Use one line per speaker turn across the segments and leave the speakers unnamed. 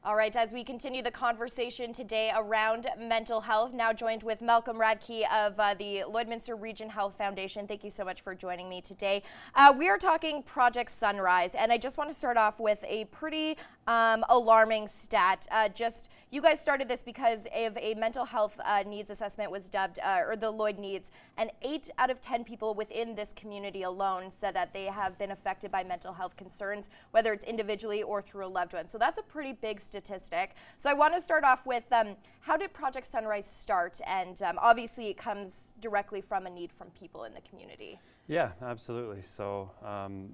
All right, as we continue the conversation today around mental health, now joined with Malcolm Radke of the Lloydminster Region Health Foundation. Thank you so much for joining me today. We are talking Project Sunrise, and I just want to start off with a pretty alarming stat. You guys started this because of a mental health needs assessment was dubbed, or the Lloyd Needs, and 8 out of 10 people within this community alone said that they have been affected by mental health concerns, whether it's individually or through a loved one. So that's a pretty big statistic. So I want to start off with how did Project Sunrise start? And obviously it comes directly from a need from people in the community.
Yeah, absolutely. So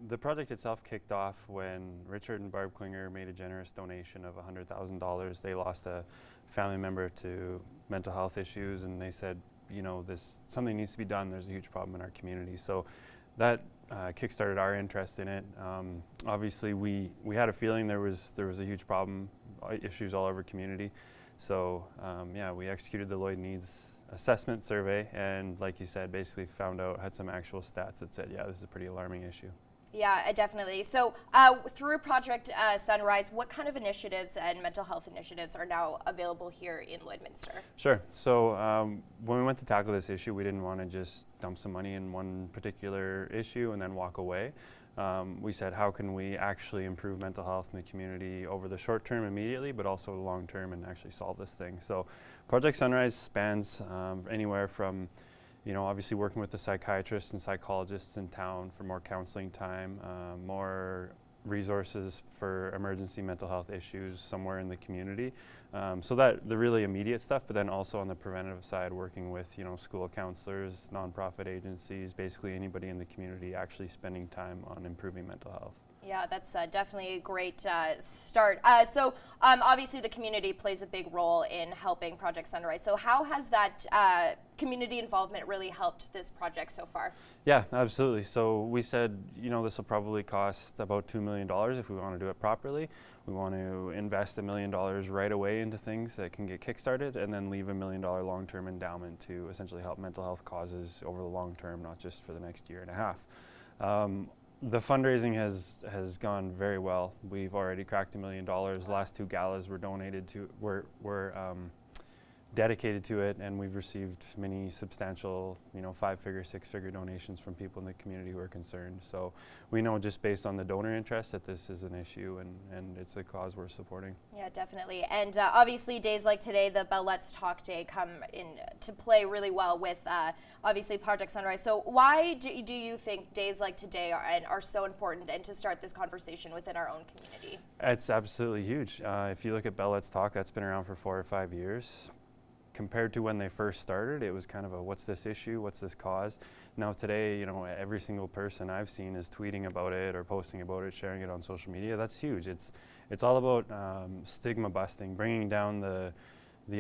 the project itself kicked off when Richard and Barb Klinger made a generous donation of $100,000. They lost a family member to mental health issues, and they said, you know, something needs to be done. There's a huge problem in our community. So that kickstarted our interest in it. Obviously, we had a feeling there was a huge problem, issues all over community. So yeah, we executed the Lloyd Needs assessment survey, and like you said, basically had some actual stats that said, yeah, this is a pretty alarming issue.
Yeah, definitely. So through Project Sunrise, what kind of initiatives and mental health initiatives are now available here in Lloydminster?
Sure. So when we went to tackle this issue, we didn't want to just dump some money in one particular issue and then walk away. We said, how can we actually improve mental health in the community over the short term immediately, but also the long term, and actually solve this thing? So Project Sunrise spans anywhere from, you know, obviously working with the psychiatrists and psychologists in town for more counseling time, more resources for emergency mental health issues somewhere in the community. So that the really immediate stuff, but then also on the preventative side, working with, you know, school counselors, nonprofit agencies, basically anybody in the community actually spending time on improving mental health.
Yeah, that's definitely a great start. So obviously the community plays a big role in helping Project Sunrise. So how has that community involvement really helped this project so far?
Yeah, absolutely. So we said, you know, this will probably cost about $2 million if we want to do it properly. We want to invest $1 million right away into things that can get kickstarted, and then leave $1 million long-term endowment to essentially help mental health causes over the long term, not just for the next year and a half. The fundraising has gone very well. We've already cracked $1 million. The last 2 galas were donated to, were dedicated to it, and we've received many substantial, you know, 5-figure, 6-figure donations from people in the community who are concerned. So we know just based on the donor interest that this is an issue, and it's a cause we're supporting.
Yeah, definitely. And obviously days like today, the Bell Let's Talk Day, come in to play really well with obviously Project Sunrise. So why do you think days like today are so important, and to start this conversation within our own community?
It's absolutely huge. If you look at Bell Let's Talk, that's been around for 4 or 5 years. Compared to when they first started, it was kind of a, what's this issue, what's this cause? Now today, you know, every single person I've seen is tweeting about it or posting about it, sharing it on social media. That's huge. It's all about stigma busting, bringing down the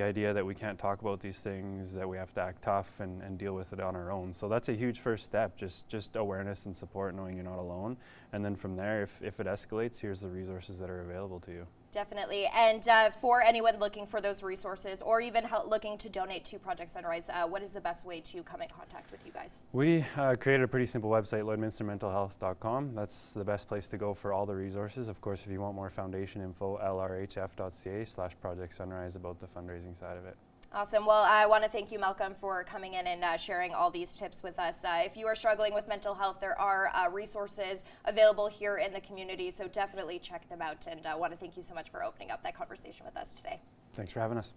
idea that we can't talk about these things, that we have to act tough and deal with it on our own. So that's a huge first step, just awareness and support, knowing you're not alone. And then from there, if it escalates, here's the resources that are available to you.
Definitely. And for anyone looking for those resources, or even looking to donate to Project Sunrise, what is the best way to come in contact with you guys?
We created a pretty simple website, lloydminstermentalhealth.com. That's the best place to go for all the resources. Of course, if you want more foundation info, lrhf.ca/Project Sunrise about the fundraising side of it.
Awesome. Well, I want to thank you, Malcolm, for coming in and sharing all these tips with us. If you are struggling with mental health, there are resources available here in the community, so definitely check them out. And I want to thank you so much for opening up that conversation with us today.
Thanks for having us.